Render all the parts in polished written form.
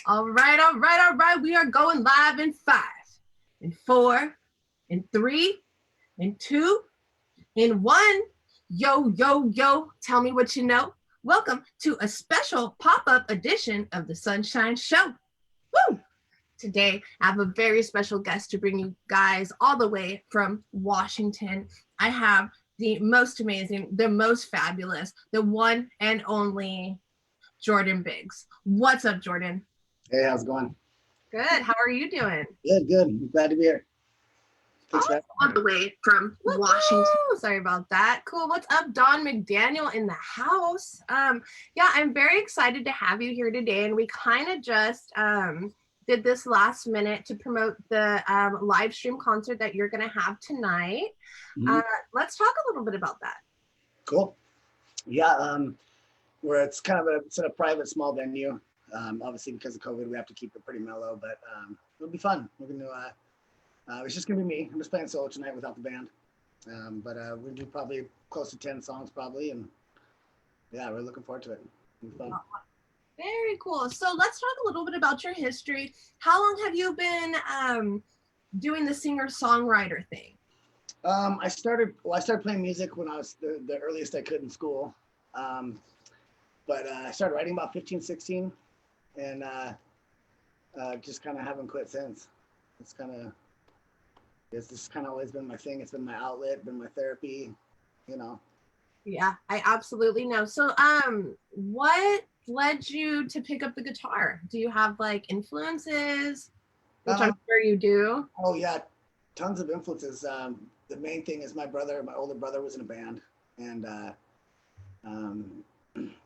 All right, all right, all right. We are going live in 5, in 4, in 3, in 2, in 1. Yo, yo, yo. Tell me what you know. Welcome to a special pop-up edition of the Sunshine Show. Woo! Today, I have a very special guest to bring you guys all the way from Washington. I have the most amazing, the most fabulous, the one and only Jordan Biggs. What's up, Jordan? Hey, how's it going? Good. How are you doing? Good, good. I'm glad to be here. Thanks for having All the way from Washington. Sorry about that. Cool. What's up, Don McDaniel in the house? Yeah, I'm very excited to have you here today. And we kind of just did this last minute to promote the live stream concert that you're going to have tonight. me. Let's talk a little bit about that. Cool. Yeah, where it's kind of it's in a private, small venue. Obviously, because of COVID, we have to keep it pretty mellow, but it'll be fun. We're going to, it's just going to be me. I'm just playing solo tonight without the band. But we'll do probably close to 10 songs probably. And yeah, we're looking forward to it. It'll be fun. Very cool. So let's talk a little bit about your history. How long have you been doing the singer-songwriter thing? I started playing music when I was the earliest I could in school. But I started writing about 15, 16, and just kind of haven't quit since. It's just kind of always been my thing. It's been my outlet, been my therapy, you know. Yeah, I absolutely know. So what led you to pick up the guitar? Do you have like influences, which I'm sure you do? Oh yeah, tons of influences. The main thing is my older brother was in a band, and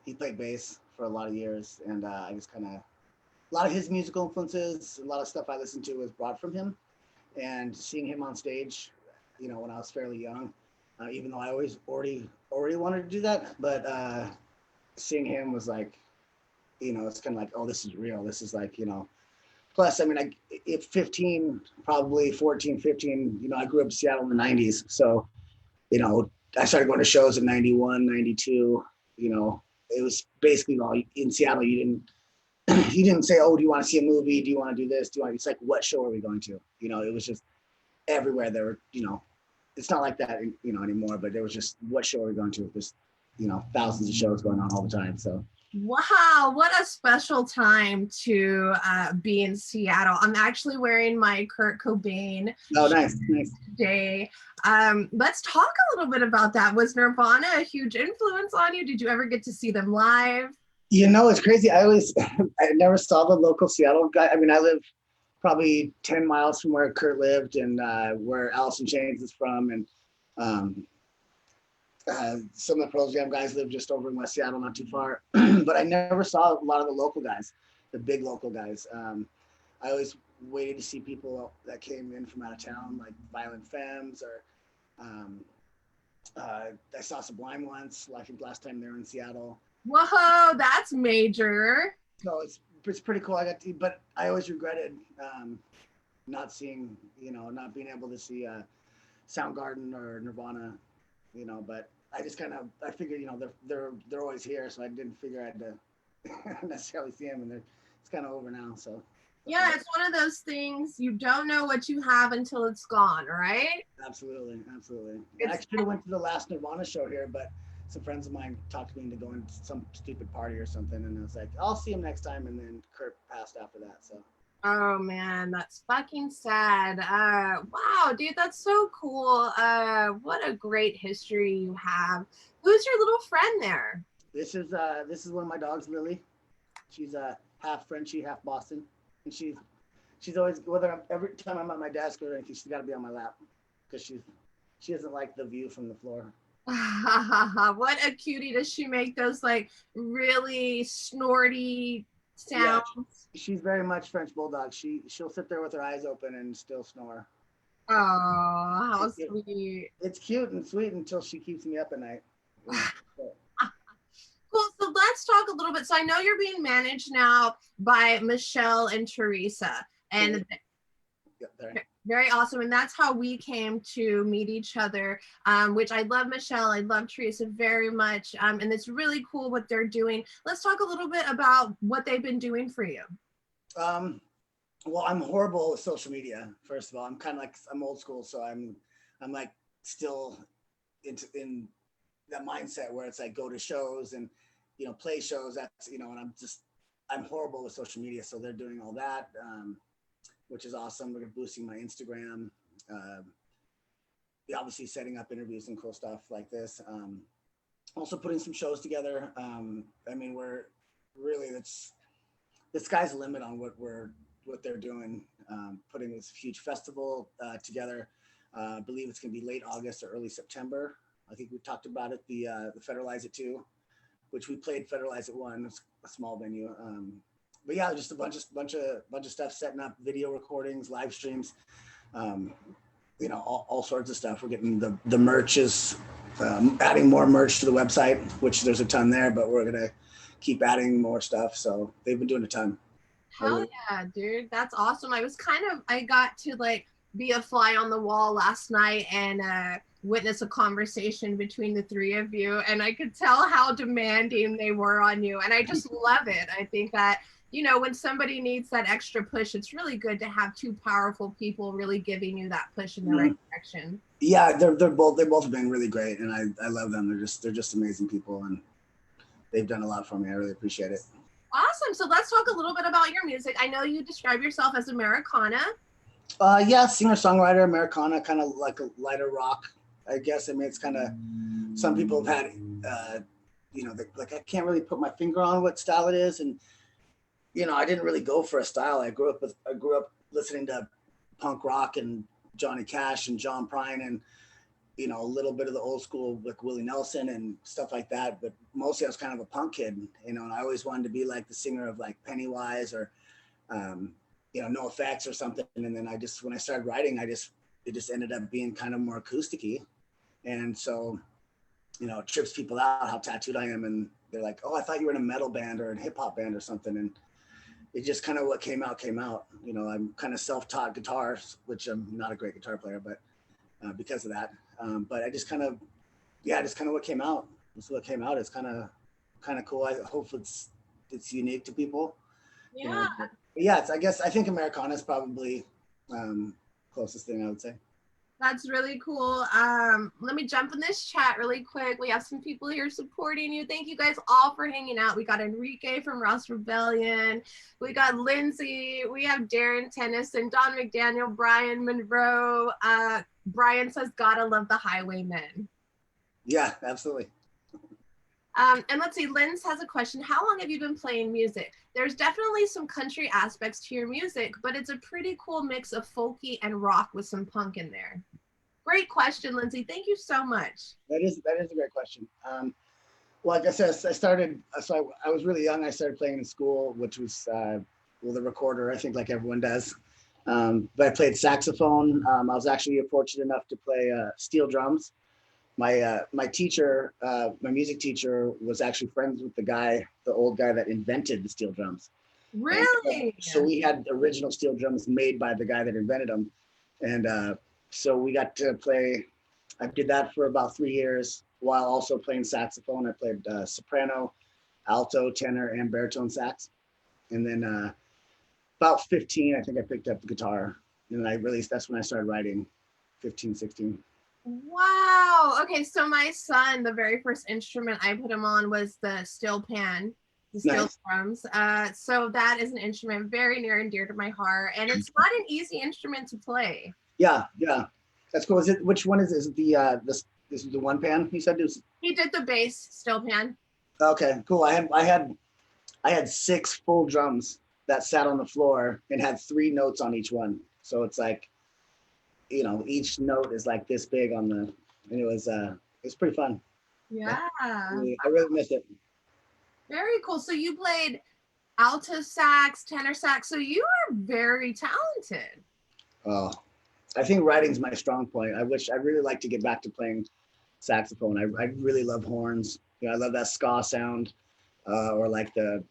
he played bass for a lot of years, and I just kind of, a lot of his musical influences, a lot of stuff I listened to was brought from him. And seeing him on stage, you know, when I was fairly young, even though I always already wanted to do that, but seeing him was like, you know, it's kind of like, oh, this is real. This is like, you know, plus, I mean, at 15, probably 14, 15, you know, I grew up in Seattle in the 90s. So, you know, I started going to shows in 91, 92, you know, it was basically all in Seattle. You didn't say, oh, do you want to see a movie? Do you want to do this? It's like, what show are we going to? You know, it was just everywhere. There were, you know, it's not like that, you know, anymore, but there was just, what show are we going to? There's, you know, thousands of shows going on all the time. So. Wow, what a special time to be in Seattle. I'm actually wearing my Kurt Cobain nice. today. Let's talk a little bit about that. Was Nirvana a huge influence on you? Did you ever get to see them live? You know, it's crazy. I never saw the local Seattle guy. I mean, I live probably 10 miles from where Kurt lived and where Alice in Chains is from. And some of the Pearl Jam guys live just over in West Seattle, not too far. But I never saw a lot of the local guys, the big local guys. I always waited to see people that came in from out of town, like Violent Femmes, or I saw Sublime once, I think last time they were in Seattle. Whoa, that's major. So it's pretty cool. But I always regretted not seeing, you know, not being able to see Soundgarden or Nirvana, you know. But I just I figured, you know, they're always here, so I didn't figure I had to necessarily see them, and it's kind of over now. So yeah, it's one of those things, you don't know what you have until it's gone, right? Absolutely. I actually went to the last Nirvana show here, but some friends of mine talked me into going to some stupid party or something, and I was like, I'll see him next time, and then Kurt passed after that. So. Oh man, that's fucking sad. Wow, dude, that's so cool. What a great history you have. Who's your little friend there? This is one of my dogs, Lily. She's half Frenchie, half Boston, and she's always, every time I'm at my desk or anything, she's got to be on my lap because she doesn't like the view from the floor. What a cutie. Does she make those like really snorty sounds? Yeah, she's very much French bulldog. She'll sit there with her eyes open and still snore. Oh, how sweet. It's cute and sweet until she keeps me up at night. Cool. So let's talk a little bit. So I know you're being managed now by Michelle and Teresa, and very awesome. And that's how we came to meet each other, which I love Michelle. I love Teresa very much. And it's really cool what they're doing. Let's talk a little bit about what they've been doing for you. Um, well, I'm horrible with social media. First of all, I'm kind of like I'm old school, so I'm like still in that mindset where it's like go to shows and play shows. That's and I'm horrible with social media, so they're doing all that, which is awesome. We're boosting my Instagram. Uh, Obviously setting up interviews and cool stuff like this. Also putting some shows together. I mean, we're really it's the sky's the limit on what they're doing. Putting this huge festival together. I believe it's going to be late August or early September. I think we talked about it. The Federalize It 2, which we played Federalize It 1, it's a small venue. But yeah, just a bunch of stuff, setting up video recordings, live streams, um, all sorts of stuff. We're getting the merches, adding more merch to the website, which there's a ton there, but we're gonna keep adding more stuff. So they've been doing a ton. Hell yeah, dude. That's awesome. I got to like be a fly on the wall last night and witness a conversation between the three of you. And I could tell how demanding they were on you. And I just love it. I think that, when somebody needs that extra push, it's really good to have two powerful people really giving you that push in the right direction. Yeah, they've both been really great, and I love them. They're just amazing people, and they've done a lot for me. I really appreciate it. Awesome. So let's talk a little bit about your music. I know you describe yourself as Americana. Yeah, singer songwriter, Americana, kind of like a lighter rock, I guess. I mean, it's kind of some people have had, like I can't really put my finger on what style it is, and I didn't really go for a style. I grew up listening to punk rock and Johnny Cash and John Prine and a little bit of the old school like Willie Nelson and stuff like that. But mostly I was kind of a punk kid, and I always wanted to be like the singer of like Pennywise or um, No Effects or something. And then when I started writing, it just ended up being kind of more acousticy. And so, it trips people out how tattooed I am. And they're like, oh, I thought you were in a metal band or a hip hop band or something. And it just kind of what came out. I'm kind of self-taught guitars, which I'm not a great guitar player, but because of that. But I just kind of, yeah, just kind of what came out. It's what came out. It's kind of cool. I hope it's unique to people. Yeah. But yeah, I think Americana is probably closest thing I would say. That's really cool. Let me jump in this chat really quick. We have some people here supporting you. Thank you guys all for hanging out. We got Enrique from Ross Rebellion. We got Lindsay. We have Darren Tennyson, Don McDaniel, Brian Monroe. Brian says, gotta love the Highwaymen. Yeah, absolutely. And let's see, Linz has a question. How long have you been playing music? There's definitely some country aspects to your music, but it's a pretty cool mix of folky and rock with some punk in there. Great question, Lindsay. Thank you so much. That is a great question. Well, like I said, I was really young. I started playing in school, which was the recorder, I think, like everyone does. But I played saxophone. I was actually fortunate enough to play steel drums. My teacher, my music teacher, was actually friends with the old guy that invented the steel drums. Really? So we had original steel drums made by the guy that invented them, and so we got to play. I did that for about 3 years while also playing saxophone. I played soprano, alto, tenor, and baritone sax. And then about 15, I think I picked up the guitar, and that's when I started writing. 15, 16. Wow. Okay, so my son, the very first instrument I put him on was the steel pan, the steel drums. So that is an instrument very near and dear to my heart, and it's not an easy instrument to play. Yeah, that's cool. Which one is it? Is it this is the one pan he said? He did the bass steel pan. Okay, cool. I had 6 full drums that sat on the floor and had 3 notes on each one. So it's like, each note is like this big and it's pretty fun. Yeah. I really miss it. Very cool. So you played alto sax, tenor sax. So you are very talented. Oh, I think writing's my strong point. I really like to get back to playing saxophone. I really love horns. I love that ska sound, or like the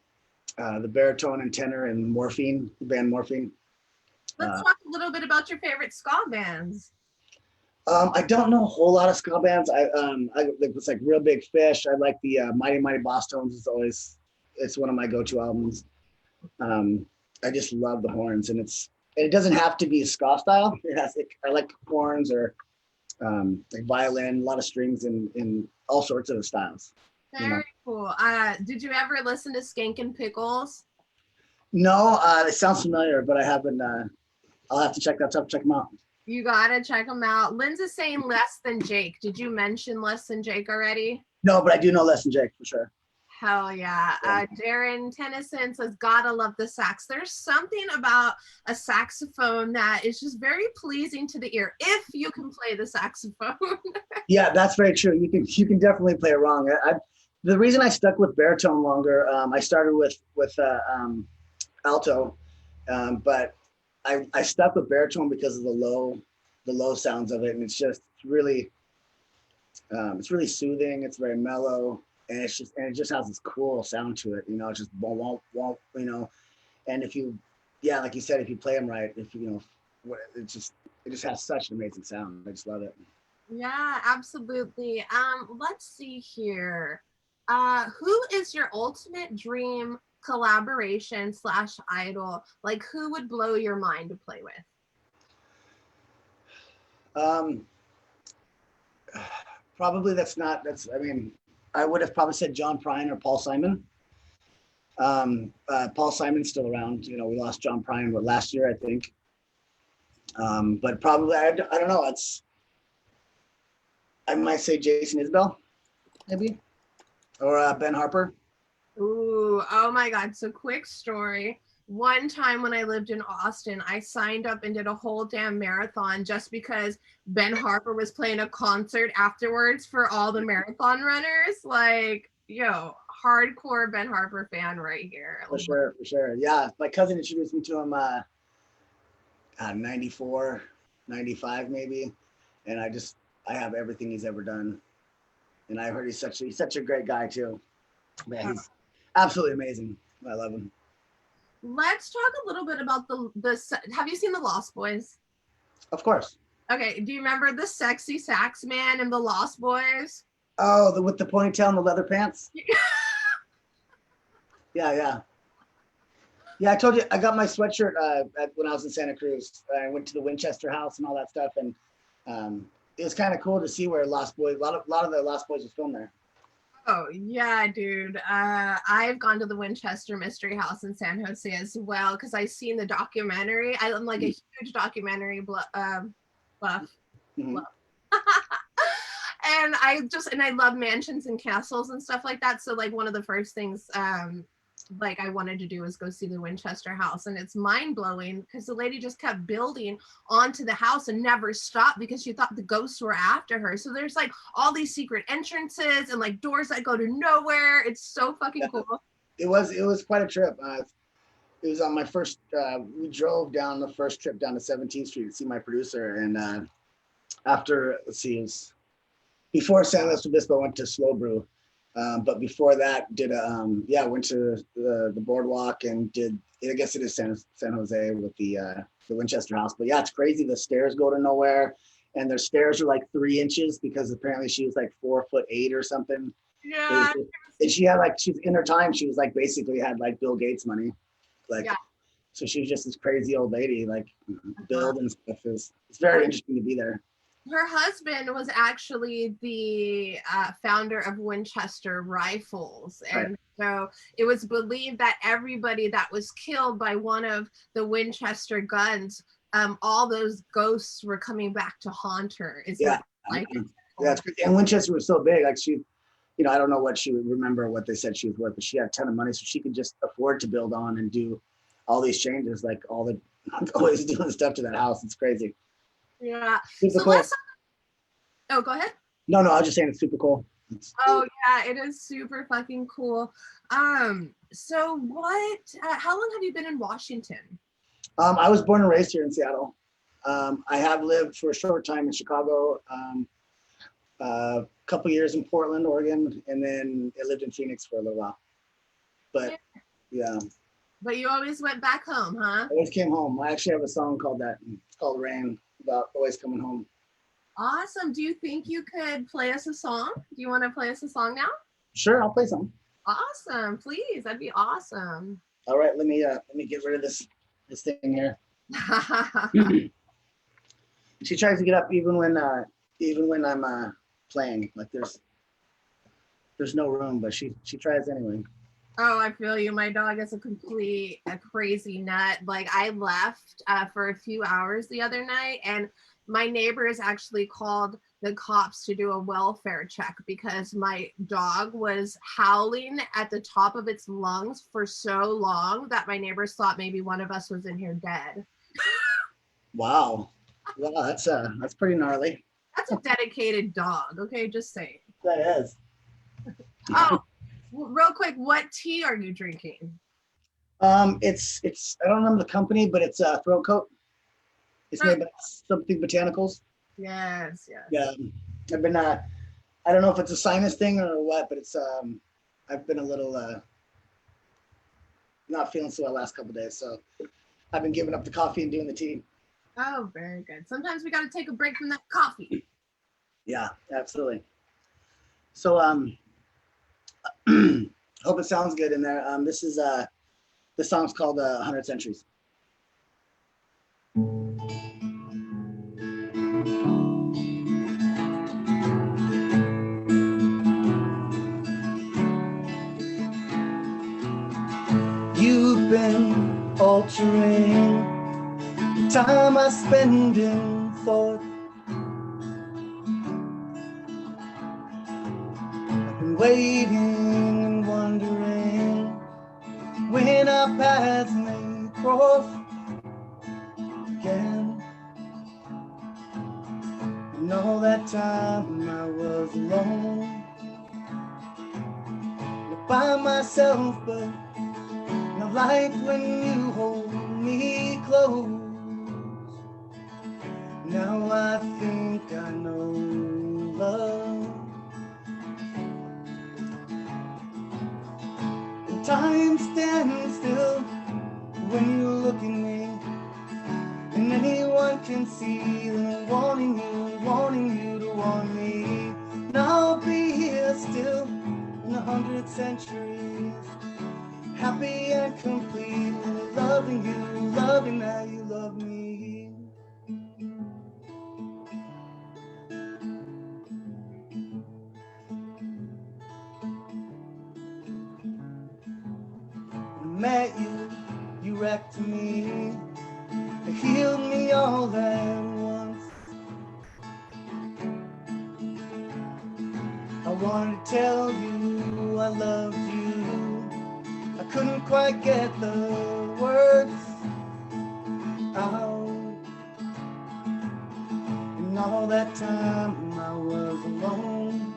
baritone and tenor and Morphine, the band Morphine. Let's talk a little bit about your favorite ska bands. I don't know a whole lot of ska bands. It's like Real Big Fish. I like the Mighty Mighty Boss Tones. It's one of my go-to albums. I just love the horns, and it doesn't have to be a ska style. I like horns or like violin, a lot of strings in all sorts of styles. Very cool. Did you ever listen to Skank and Pickles? No, it sounds familiar, but I haven't. I'll have to check that up. Check them out. You gotta check them out. Lynn's is saying Less Than Jake. Did you mention Less Than Jake already? No, but I do know Less Than Jake for sure. Hell yeah. Darren Tennyson says, gotta love the sax. There's something about a saxophone that is just very pleasing to the ear if you can play the saxophone. Yeah, that's very true. You can definitely play it wrong. The reason I stuck with baritone longer, I started with alto, but I stuck with baritone because of the low sounds of it, and it's really soothing. It's very mellow, and it just has this cool sound to it. It's just womp womp womp. And if you, yeah, like you said, if you play them right, it just has such an amazing sound. I just love it. Yeah, absolutely. Let's see here. Who is your ultimate dream collaboration / idol? Like, who would blow your mind to play with? Probably I mean, I would have probably said John Prine or Paul Simon. Paul Simon's still around. We lost John Prine last year, I think. But probably I don't know. I might say Jason Isbell, maybe, or Ben Harper. Ooh, oh my God. So, quick story. One time when I lived in Austin, I signed up and did a whole damn marathon just because Ben Harper was playing a concert afterwards for all the marathon runners. Like, hardcore Ben Harper fan right here. For sure. Yeah, my cousin introduced me to him 94, 95 maybe, and I have everything he's ever done, and I heard he's such a great guy too. Man, he's absolutely amazing. I love him. Let's talk a little bit about the. Have you seen The Lost Boys? Of course. Okay. Do you remember the sexy sax man in The Lost Boys? Oh, with the ponytail and the leather pants. Yeah. I told you I got my sweatshirt when I was in Santa Cruz. I went to the Winchester House and all that stuff, and it was kind of cool to see where Lost Boys. A lot of the Lost Boys was filmed there. Oh yeah, dude. I've gone to the Winchester Mystery House in San Jose as well because I've seen the documentary. I'm like a huge documentary buff. Mm-hmm. And I love mansions and castles and stuff like that. So like one of the first things like I wanted to do was go see the Winchester House, and it's mind blowing because the lady just kept building onto the house and never stopped because she thought the ghosts were after her. So there's like all these secret entrances and like doors that go to nowhere. It's so fucking cool. It was quite a trip. It was on my first. We drove down the first trip down to 17th Street to see my producer, and after it was before San Luis Obispo, went to Slow Brew. But before that, went to the boardwalk and I guess it is San Jose with the Winchester House. But yeah, it's crazy. The stairs go to nowhere, and their stairs are like 3 inches because apparently she was like 4'8" or something. Yeah. And she's in her time, she was like basically had like Bill Gates money, like. Yeah. So she was just this crazy old lady, like building stuff. It's very interesting to be there. Her husband was actually the founder of Winchester Rifles. And so it was believed that everybody that was killed by one of the Winchester guns, all those ghosts were coming back to haunt her. Yeah, it's crazy. And Winchester was so big, like she, I don't know what she would remember what they said she was worth, but she had a ton of money, so she could just afford to build on and do all these changes, like always doing stuff to that house. It's crazy. Yeah. Super cool. Oh, go ahead. No, I was just saying it's super cool. Oh yeah, it is super fucking cool. So what? How long have you been in Washington? I was born and raised here in Seattle. I have lived for a short time in Chicago, a couple years in Portland, Oregon, and then I lived in Phoenix for a little while. But yeah. But you always went back home, huh? I always came home. I actually have a song called that. It's called Rain, about always coming home. Awesome. Do you think you could play us a song? Do you want to play us a song now? Sure, I'll play some. Awesome. Please. That'd be awesome. All right, let me get rid of this thing here. She tries to get up even when I'm playing. Like there's no room, but she tries anyway. Oh, I feel you. My dog is a crazy nut. Like I left for a few hours the other night, and my neighbors actually called the cops to do a welfare check because my dog was howling at the top of its lungs for so long that my neighbors thought maybe one of us was in here dead. Wow, wow, that's pretty gnarly. That's a dedicated dog. Okay, just saying. That is. Oh, real quick, what tea are you drinking? It's I don't remember the company, but it's Throat Coat. It's made by something botanicals. Yes, yes. Yeah, I've been I don't know if it's a sinus thing or what, but it's I've been a little not feeling so well last couple of days, so I've been giving up the coffee and doing the tea. Oh, very good. Sometimes we got to take a break from that coffee. Yeah, absolutely. So hope it sounds good in there. This is the song's called 100 Centuries. You've been altering the time I spend in thought. I've been waiting and wondering when our paths may cross again. And all that time I was alone, not by myself, but not like when you hold me close. Now I think I know love. And time stands still when you look at me, and anyone can see that I'm wanting you to want me. And I'll be here still in 100 centuries, happy and complete, loving you, loving how you love me. When I met you, you wrecked me, it healed me all at once. I wanted to tell you I loved you, I couldn't quite get the words out. And all that time I was alone,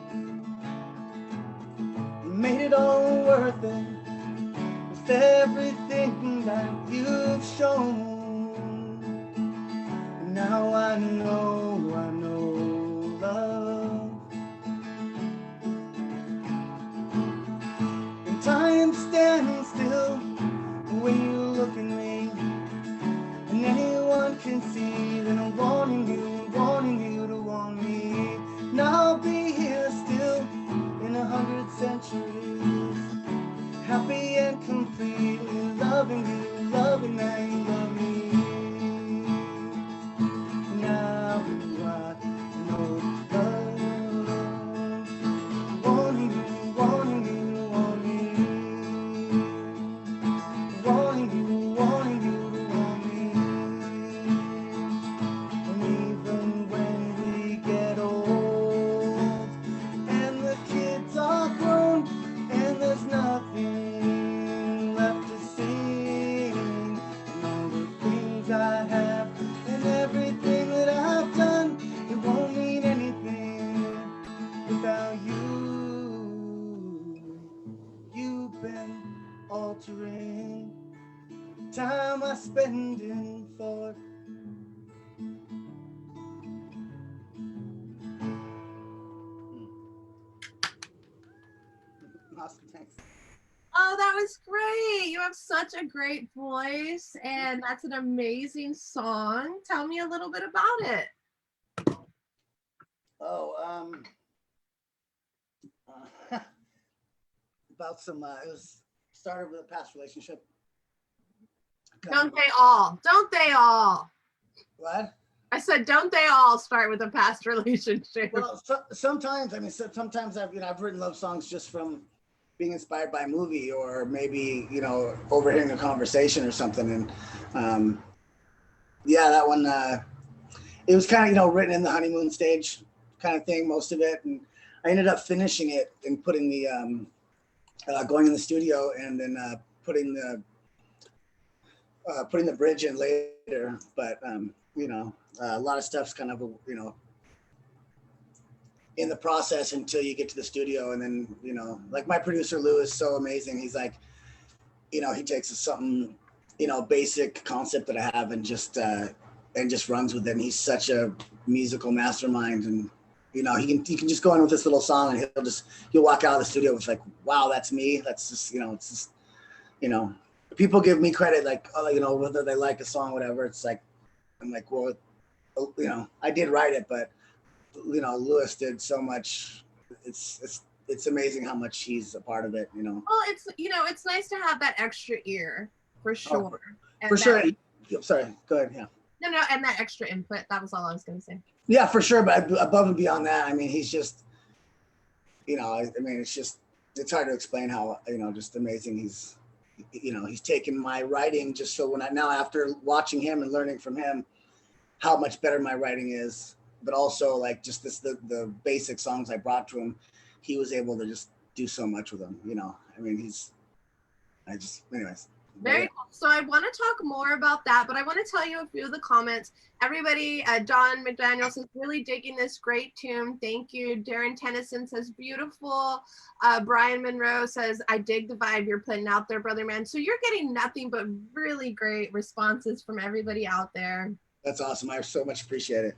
you made it all worth it with everything that you've shown. And now I know love. And time stands still when you look at me, and anyone can see that I'm wanting you to want me. And I'll be here still in 100 centuries, happy and complete, loving you, loving how you love me. Now I know love, wanting you, wanting you to want me, wanting you to want me. And even when we get old and the kids are grown and there's nothing left to sing, and all the things I have and everything that I've done, it won't mean anything without you. You've been altering time I spend in thought. Awesome, thanks. Oh, that was great. You have such a great voice, and that's an amazing song. Tell me a little bit about it. Oh, about some. It was started with a past relationship, Don't they all? Don't they all? What? I said, don't they all start with a past relationship? Well, sometimes, I mean, sometimes I've written love songs just from being inspired by a movie, or maybe, overhearing a conversation or something. And yeah, that one, it was kind of, written in the honeymoon stage kind of thing, most of it. And I ended up finishing it and putting the, going in the studio, and then putting the bridge in later. But, a lot of stuff's kind of, in the process until you get to the studio. And then, like my producer Lou is so amazing. He's like, he takes something, basic concept that I have, and just runs with it. And he's such a musical mastermind. And he can just go in with this little song, and he'll walk out of the studio with like, wow, that's me. That's just, it's just, people give me credit, like, oh, whether they like a song, whatever. It's like, I'm like, well, I did write it, but Lewis did so much. It's amazing how much he's a part of it. Well, it's nice to have that extra ear, for sure. Oh, for sure. Sorry, go ahead. Yeah. No, and that extra input. That was all I was going to say. Yeah, for sure. But above and beyond that, I mean, he's just, it's hard to explain how, just amazing he's taken my writing, just so now after watching him and learning from him, how much better my writing is, but also like just the basic songs I brought to him, he was able to just do so much with them. I mean, anyways. Very cool. So I want to talk more about that, but I want to tell you a few of the comments. Everybody, John McDaniel says, really digging this, great tune. Thank you. Darren Tennyson says, beautiful. Brian Monroe says, I dig the vibe you're putting out there, brother man. So you're getting nothing but really great responses from everybody out there. That's awesome. I so much appreciate it.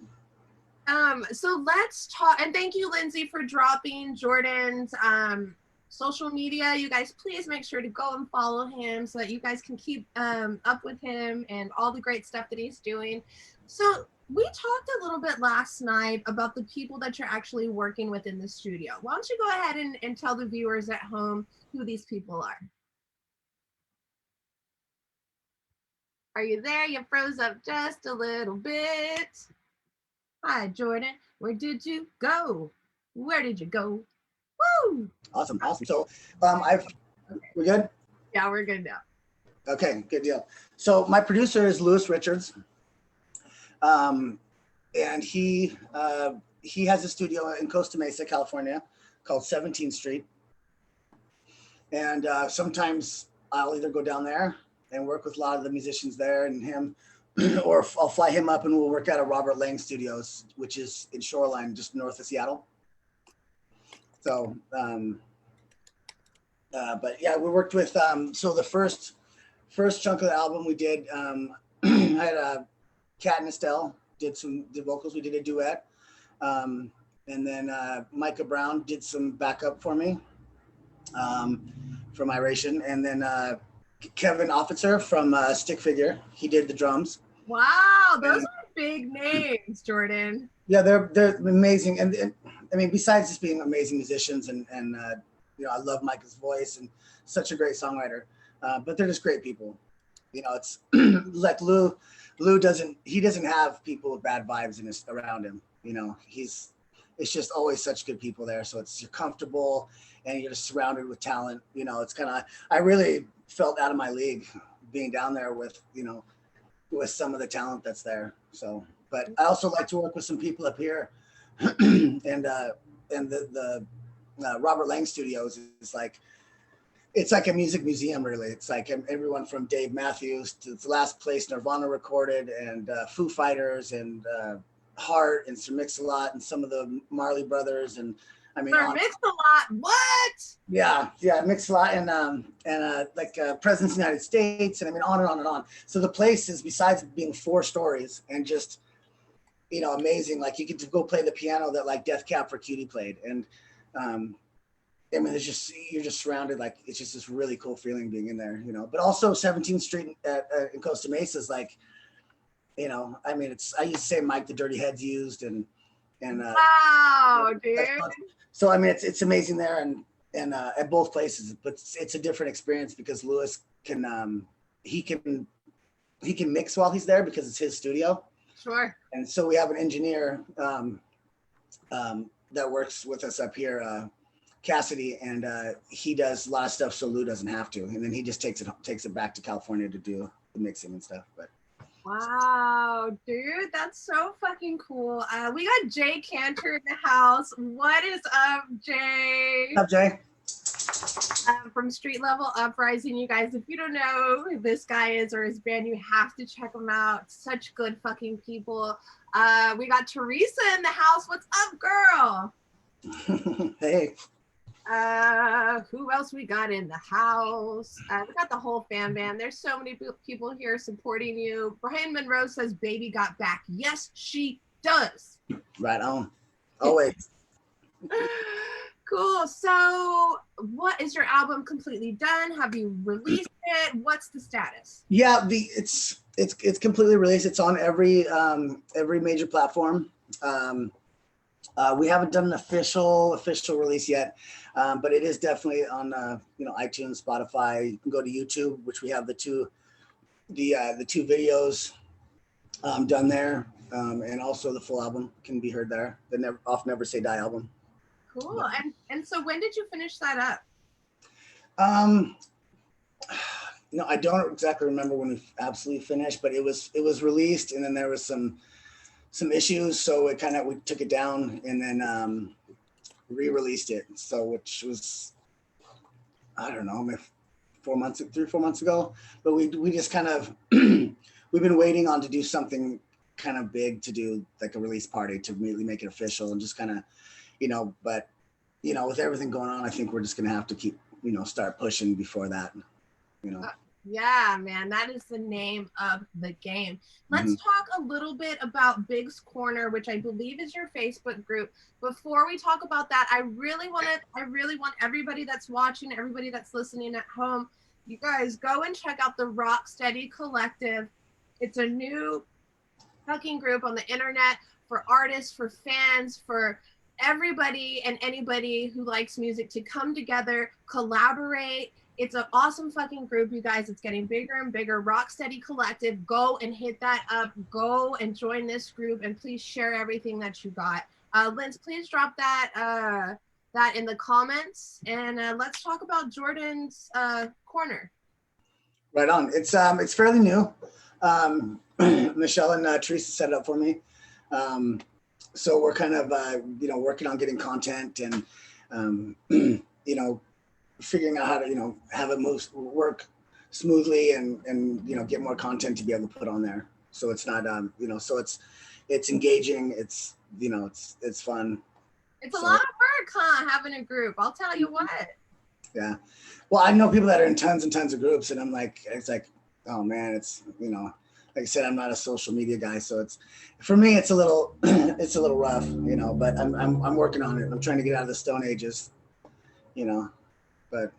So let's talk, and thank you, Lindsay, for dropping Jordan's social media. You guys, please make sure to go and follow him so that you guys can keep up with him and all the great stuff that he's doing. So we talked a little bit last night about the people that you're actually working with in the studio. Why don't you go ahead and tell the viewers at home who these people are? Are you there? You froze up just a little bit. Hi, Jordan. Where did you go? Where did you go? Woo! Awesome. So, we're good? Yeah, we're good now. Okay, good deal. So my producer is Lewis Richards. And he has a studio in Costa Mesa, California, called 17th Street. And sometimes I'll either go down there and work with a lot of the musicians there and him, or I'll fly him up and we'll work out of Robert Lang Studios, which is in Shoreline, just north of Seattle. So, but yeah, we worked with, so the first chunk of the album we did, I had Kat and Estelle did vocals. We did a duet. And then Micah Brown did some backup for me from Iration. And then Kevin Officer from Stick Figure, he did the drums. Wow, those are big names, Jordan. Yeah, they're amazing. And I mean, besides just being amazing musicians and I love Micah's voice and such a great songwriter, but they're just great people. It's like Lou doesn't have people with bad vibes around him. It's just always such good people there. So you're comfortable and you're just surrounded with talent. It's kind of, I really felt out of my league being down there with some of the talent that's there. So, but I also like to work with some people up here, and the Robert Lang Studios is like, it's like a music museum, really. It's like everyone from Dave Matthews to the last place Nirvana recorded, and Foo Fighters, and Heart, and Sir Mix-a-Lot, and some of the Marley Brothers, and I mean, Sir Mix-a-Lot, what? Yeah, Mix-a-Lot, and like Presidents of the United States, and I mean, on and on and on. So the place is, besides being 4 stories and just, amazing. Like you could go play the piano that like Death Cab for Cutie played, and I mean, you're just surrounded. Like it's just this really cool feeling being in there, But also 17th Street in Costa Mesa is like, I mean, I used to say Mike the Dirty Heads used, and wow, dude. So I mean, it's amazing there, and at both places, but it's a different experience because Lewis can he can mix while he's there because it's his studio. Sure. And so we have an engineer that works with us up here, Cassidy, and he does a lot of stuff so Lou doesn't have to, and then he just takes it back to California to do the mixing and stuff. But wow, dude, that's so fucking cool. We got Jay Cantor in the house. What is up, Jay? What's up, Jay? From Street Level Uprising, you guys, if you don't know who this guy is or his band, you have to check them out. Such good fucking people. We got Teresa in the house. What's up, girl? Hey. Who else we got in the house? We got the whole fan band. There's so many people here supporting you. Brian Monroe says baby got back. Yes, she does. Right on. Always. Cool. So what is your album completely done? Have you released it? What's the status? Yeah, it's completely released. It's on every major platform. We haven't done an official release yet, but it is definitely on iTunes, Spotify. You can go to YouTube, which we have the two videos done there, and also the full album can be heard there. The Never Say Die album. Cool. And so when did you finish that up? I don't exactly remember when we absolutely finished, but it was released, and then there was some issues, so we took it down and then re-released it. So which was, I don't know, maybe 3 or 4 months ago. But we just kind of we've been waiting on to do something kind of big, to do like a release party to really make it official, and just kind of but with everything going on, I think we're just gonna have to keep start pushing before that. Yeah, man, that is the name of the game. Let's talk a little bit about Big's Corner, which I believe is your Facebook group. Before we talk about that, I really want everybody that's watching, everybody that's listening at home, you guys go and check out the Rocksteady Collective. It's a new fucking group on the internet for artists, for fans, for everybody and anybody who likes music to come together, collaborate. It's an awesome fucking group, you guys. It's getting bigger and bigger. Rocksteady Collective. Go and hit that up. Go and join this group, and please share everything that you got. Linz, please drop that in the comments, and let's talk about Jordan's corner. Right on. It's fairly new. Michelle and Teresa set it up for me. So we're kind of working on getting content and figuring out how to have it work smoothly and get more content to be able to put on there. So it's not so it's engaging. It's it's fun. It's a lot of work, huh? Having a group. I'll tell you what. Yeah. Well, I know people that are in tons and tons of groups, and it's like, oh man, it's like I said, I'm not a social media guy, so for me it's a little rough, but I'm working on it. I'm trying to get out of the Stone Ages, but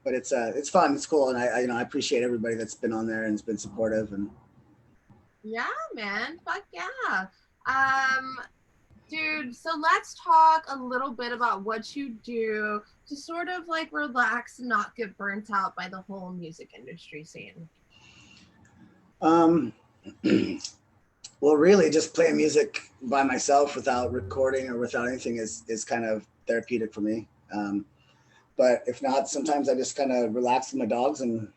it's fun, it's cool, and I appreciate everybody that's been on there and has been supportive. And yeah, man, fuck yeah. Dude, so let's talk a little bit about what you do to sort of like relax and not get burnt out by the whole music industry scene. Well, really just playing music by myself without recording or without anything is kind of therapeutic for me. But if not, sometimes I just kind of relax with my dogs and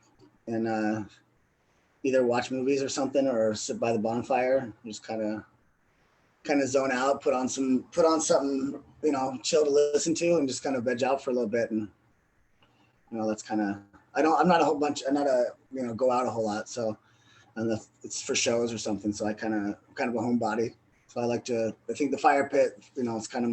either watch movies or something, or sit by the bonfire, just kind of zone out, put on something, chill to listen to, and just kind of veg out for a little bit. And that's kind of, I'm not a go out a whole lot, so unless it's for shows or something. So I'm kind of a homebody. So I think the fire pit, it's kind of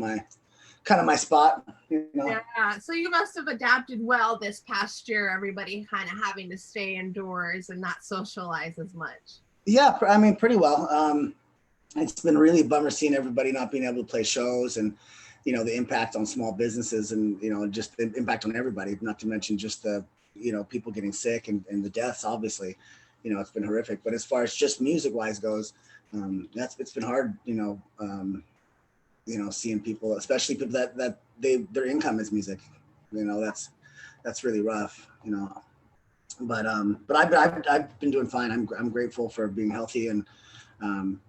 my spot. Yeah. So you must have adapted well this past year, everybody kind of having to stay indoors and not socialize as much. Yeah, I mean, pretty well. It's been really a bummer seeing everybody not being able to play shows, and the impact on small businesses, and just the impact on everybody, not to mention just the people getting sick and the deaths, obviously. It's been horrific. But as far as just music wise goes, it's been hard, seeing people, especially people that their income is music, that's really rough, I've been doing fine. I'm grateful for being healthy and um,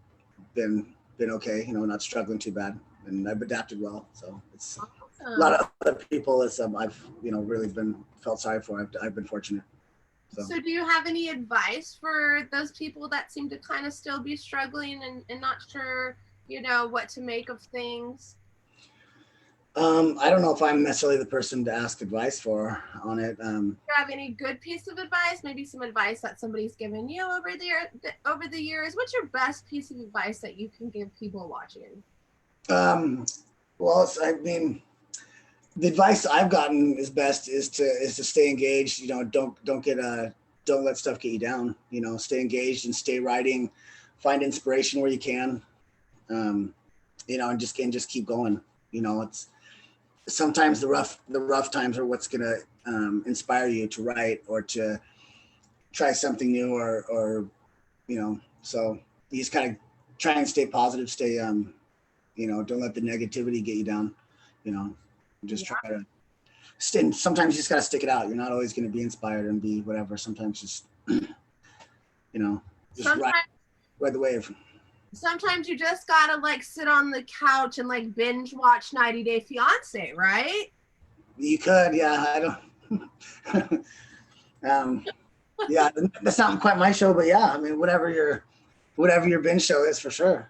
been okay. You know, not struggling too bad, and I've adapted well. So it's a lot Awesome. of other people is I've really been felt sorry for. I've been fortunate. So. So do you have any advice for those people that seem to kind of still be struggling and not sure, what to make of things? I don't know if I'm necessarily the person to ask advice for on it. Do you have any good piece of advice? Maybe some advice that somebody's given you over the years? What's your best piece of advice that you can give people watching? Um, well, I mean, the advice I've gotten is best is to stay engaged. You know, don't let stuff get you down. You know, stay engaged and stay writing. Find inspiration where you can. Um, and just keep going. You know, it's sometimes the rough times are what's gonna inspire you to write or to try something new or so you just kind of try and stay positive, stay don't let the negativity get you down, you know, just try to stay. Sometimes you just got to stick it out. You're not always going to be inspired and be whatever. Sometimes just just Sometimes ride the wave. sometimes you just gotta like sit on the couch and like binge watch 90 Day Fiance, right? You could, yeah. I don't um yeah, that's not quite my show, but yeah, I mean whatever your binge show is, for sure.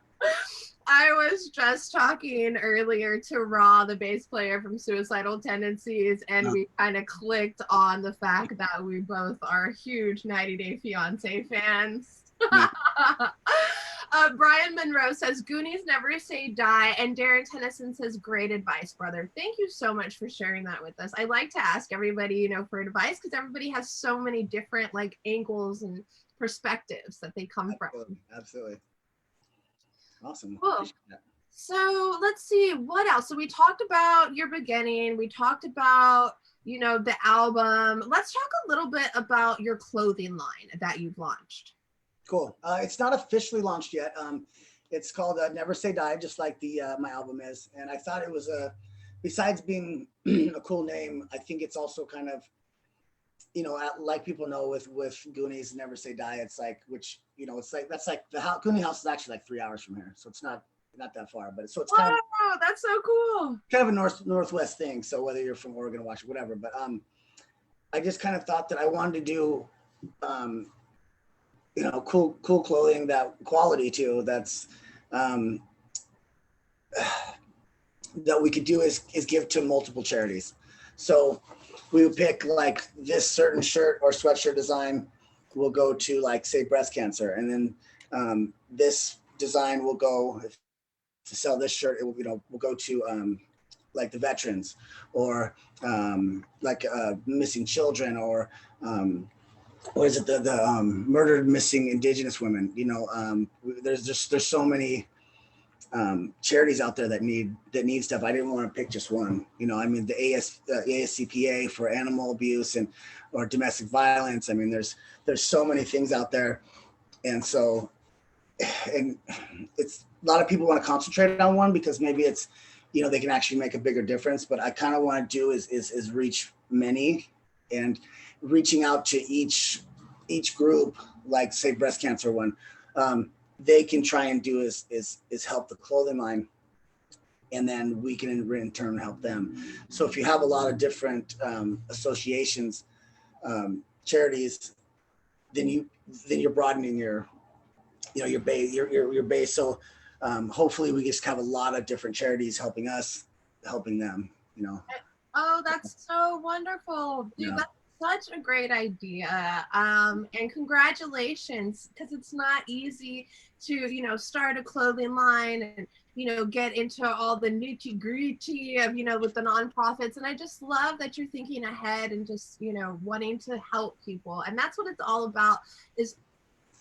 I was just talking earlier to Raw, the bass player from Suicidal Tendencies, and No. we kind of clicked on the fact that we both are huge 90 Day Fiance fans. Yeah. Brian Monroe says, Goonies never say die. And Darren Tennyson says, great advice, brother. Thank you so much for sharing that with us. I like to ask everybody, for advice because everybody has so many different like angles and perspectives that they come from. Absolutely. Awesome. Cool. So let's see what else. So we talked about your beginning. We talked about, the album. Let's talk a little bit about your clothing line that you've launched. Cool. It's not officially launched yet. It's called Never Say Die, just like the my album is. And I thought it was besides being a cool name, I think it's also kind of, like people know with Goonies, Never Say Die. It's like, which it's like that's like the Goonie House is actually like 3 hours from here, so it's not that far. But so it's kind of that's so cool. Kind of a northwest thing. So whether you're from Oregon, Washington, whatever. But I just kind of thought that I wanted to do cool clothing, that quality too. That's that we could do is give to multiple charities. So we would pick like this certain shirt or sweatshirt design will go to like say breast cancer, and then this design will go to sell this shirt. It will go to like the veterans or like missing children or is it the murdered missing Indigenous women? There's so many charities out there that need stuff. I didn't want to pick just one. I mean the ASCPA for animal abuse or domestic violence. I mean there's so many things out there, and it's a lot of people want to concentrate on one because maybe it's they can actually make a bigger difference. But I kind of want to do is reach many, and reaching out to each group, like say breast cancer one, they can try and do is help the clothing line, and then we can in turn help them. So if you have a lot of different associations, charities, then you're broadening your base. So hopefully we just have a lot of different charities helping us, helping them. Oh, that's so wonderful, dude. Yeah. That's such a great idea. And congratulations, because it's not easy to, start a clothing line and, get into all the nitty gritty of, with the nonprofits. And I just love that you're thinking ahead and just, wanting to help people. And that's what it's all about, is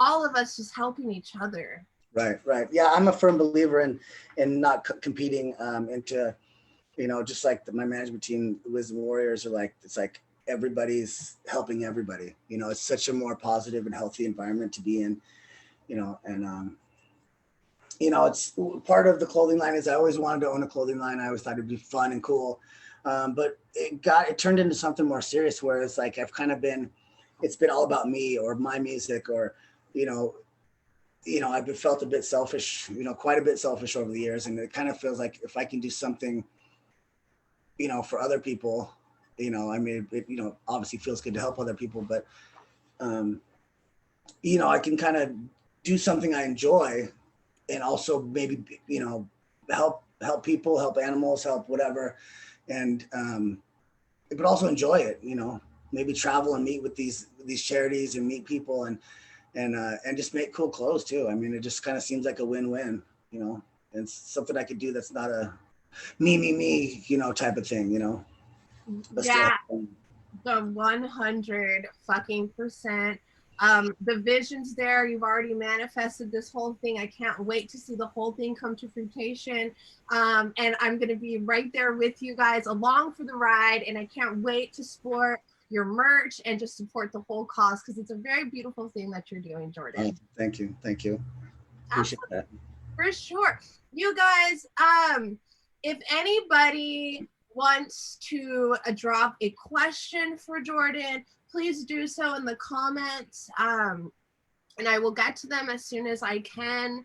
all of us just helping each other. Right. Yeah, I'm a firm believer in not competing into, just like my management team, the Wisdom Warriors are like, it's like everybody's helping everybody. It's such a more positive and healthy environment to be in, and it's part of the clothing line. Is I always wanted to own a clothing line. I always thought it'd be fun and cool, but it turned into something more serious, where it's like I've kind of been it's been all about me or my music, or you know, I've felt a bit selfish, quite a bit selfish over the years, and it kind of feels like if I can do something, for other people, I mean, it obviously feels good to help other people, but um, I can kind of do something I enjoy, and also maybe help people, help animals, help whatever, and but also enjoy it. Maybe travel and meet with these charities and meet people, and just make cool clothes too. I mean, it just kind of seems like a win-win, and it's something I could do that's not a me, type of thing, but still Yeah, the 100 fucking percent. The vision's there. You've already manifested this whole thing. I can't wait to see the whole thing come to fruition. And I'm going to be right there with you guys along for the ride. And I can't wait to support your merch and just support the whole cause, because it's a very beautiful thing that you're doing, Jordan. Thank you. Appreciate that. For sure. You guys, if anybody wants to drop a question for Jordan, please do so in the comments, and I will get to them as soon as I can.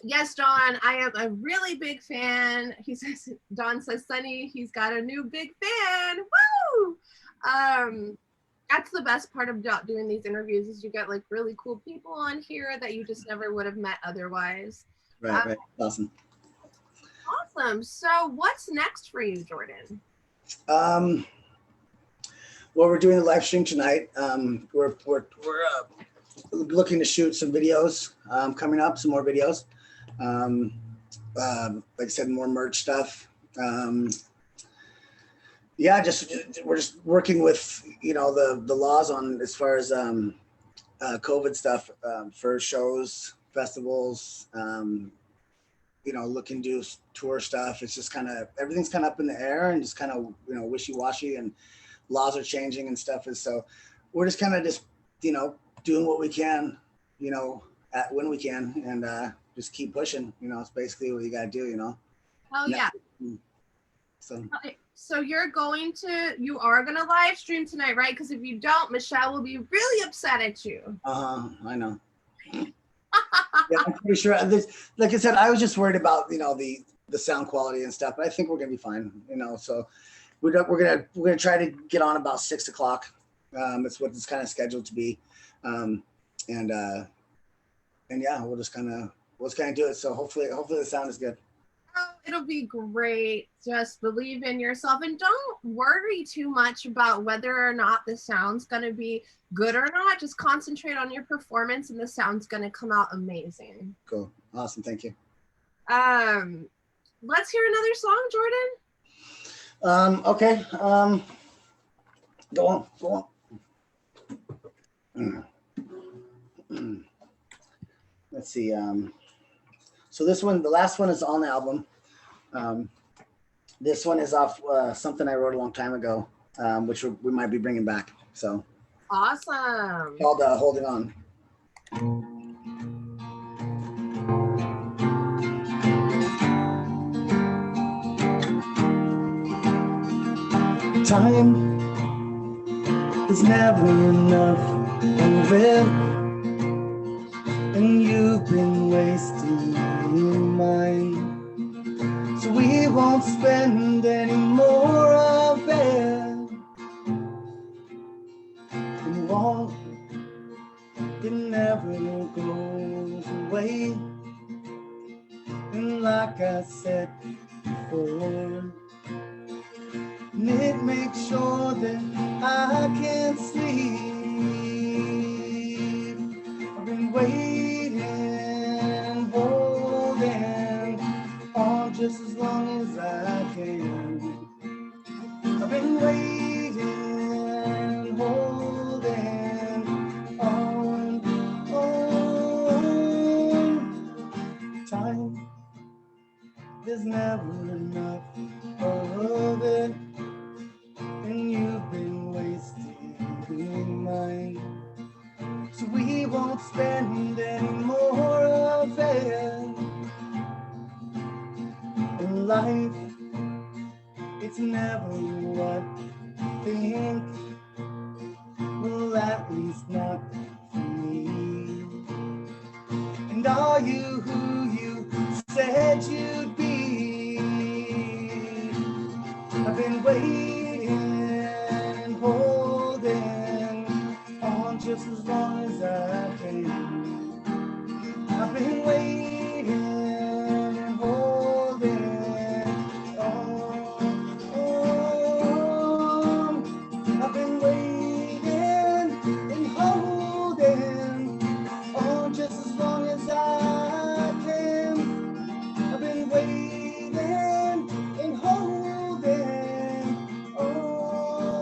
Yes, Don, I am a really big fan. He says, Don says, Sunny, he's got a new big fan. Woo! That's the best part about doing these interviews, is you get like really cool people on here that you just never would have met otherwise. Right. Awesome. So what's next for you, Jordan? Well, we're doing a live stream tonight. We're looking to shoot some videos coming up, some more videos. Like I said, more merch stuff. We're just working with the laws on as far as COVID stuff for shows, festivals. Looking to do tour stuff. It's just kind of everything's kind of up in the air and just kind of wishy-washy, and laws are changing and stuff. And so we're just kind of doing what we can, when we can, and just keep pushing. It's basically what you got to do. Oh yeah. So you are going to live stream tonight, right? Because if you don't, Michelle will be really upset at you. I know. Yeah, I'm pretty sure. Like I said, I was just worried about the sound quality and stuff, but I think we're gonna be fine. So we're gonna try to get on about 6 o'clock. That's what it's kind of scheduled to be, and yeah, we'll just kind of do it. So hopefully the sound is good. Oh, it'll be great. Just believe in yourself and don't worry too much about whether or not the sound's going to be good or not. Just concentrate on your performance and the sound's going to come out amazing. Cool. Awesome. Thank you. Let's hear another song, Jordan. Okay. Go on. Let's see. So this one, the last one is on the album. This one is off something I wrote a long time ago, which we might be bringing back. So awesome. Called Holding On. Time is never enough of it, and you've been wasting mine, so we won't spend any more of it. And walk, it never goes away, and like I said before, and it makes sure that I can sleep. I've been waiting, holding on just as long as I can. I've been waiting, holding on. Time, there's never enough of it, and you've been wasting mine, so we won't spend any more of it. In life, it's never what you think, well, at least not for me. And are you who you said you'd be? I've been waiting and holding on just as long as I can. I've been waiting and holding on. I've been waiting and holding on just as long as I can. I've been waiting and holding on.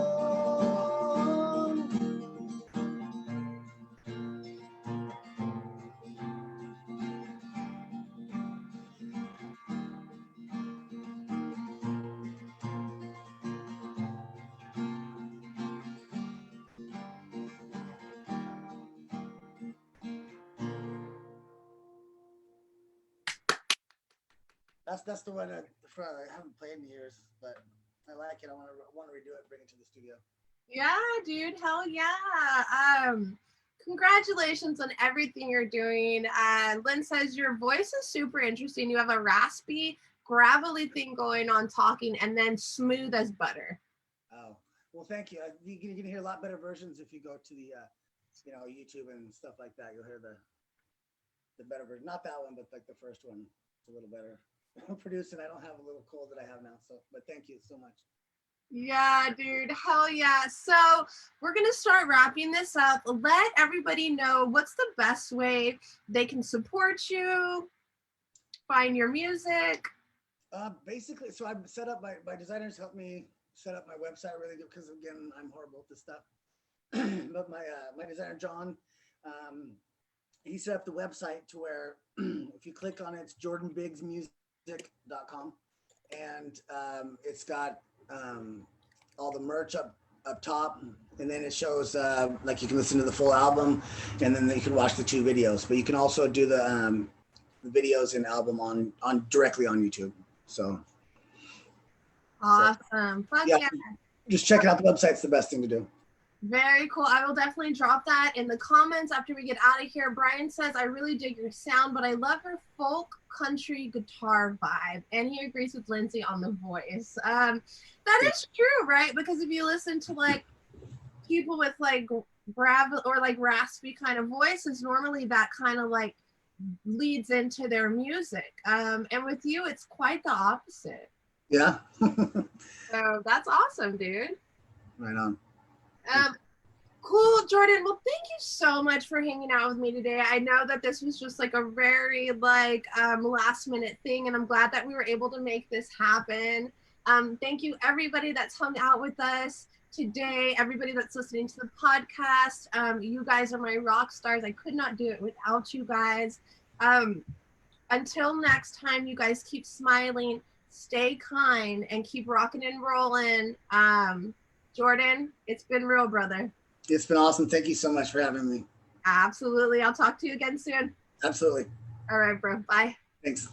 That's the one that I haven't played in years, but I like it. I want to redo it, bring it to the studio. Yeah, dude, hell yeah. Congratulations on everything you're doing. Lynn says your voice is super interesting. You have a raspy, gravelly thing going on talking, and then smooth as butter. Oh, well, thank you. You can hear a lot better versions if you go to the YouTube and stuff like that. You'll hear the better version. Not that one, but like the first one. It's a little better produced, and I don't have a little cold that I have now. So, but thank you so much. Yeah, dude, hell yeah. So we're gonna start wrapping this up. Let everybody know what's the best way they can support you, find your music. Basically, so I've set up my designers helped me set up my website really good because again I'm horrible at this stuff. But my designer John, he set up the website to where if you click on it, it's jordanbiggsmusic.com, and it's got all the merch up top, and then it shows like you can listen to the full album, and then you can watch the 2 videos. But you can also do the videos and album on directly on YouTube. So Awesome. Fuck yeah. Just checking out the website's the best thing to do. Very cool. I will definitely drop that in the comments after we get out of here. Brian says, I really dig your sound, but I love her folk country guitar vibe. And he agrees with Lindsay on the voice. That is true, right? Because if you listen to like people with like gravel or like raspy kind of voices, normally that kind of like leads into their music. And with you, it's quite the opposite. Yeah. So that's awesome, dude. Right on. Cool, Jordan. Well, thank you so much for hanging out with me today. I know that this was just like a very like last minute thing, and I'm glad that we were able to make this happen. Thank you everybody that's hung out with us today, everybody that's listening to the podcast. You guys are my rock stars. I could not do it without you guys. Until next time, you guys keep smiling, stay kind, and keep rocking and rolling. Jordan, it's been real, brother. It's been awesome. Thank you so much for having me. Absolutely. I'll talk to you again soon. Absolutely. All right, bro. Bye. Thanks.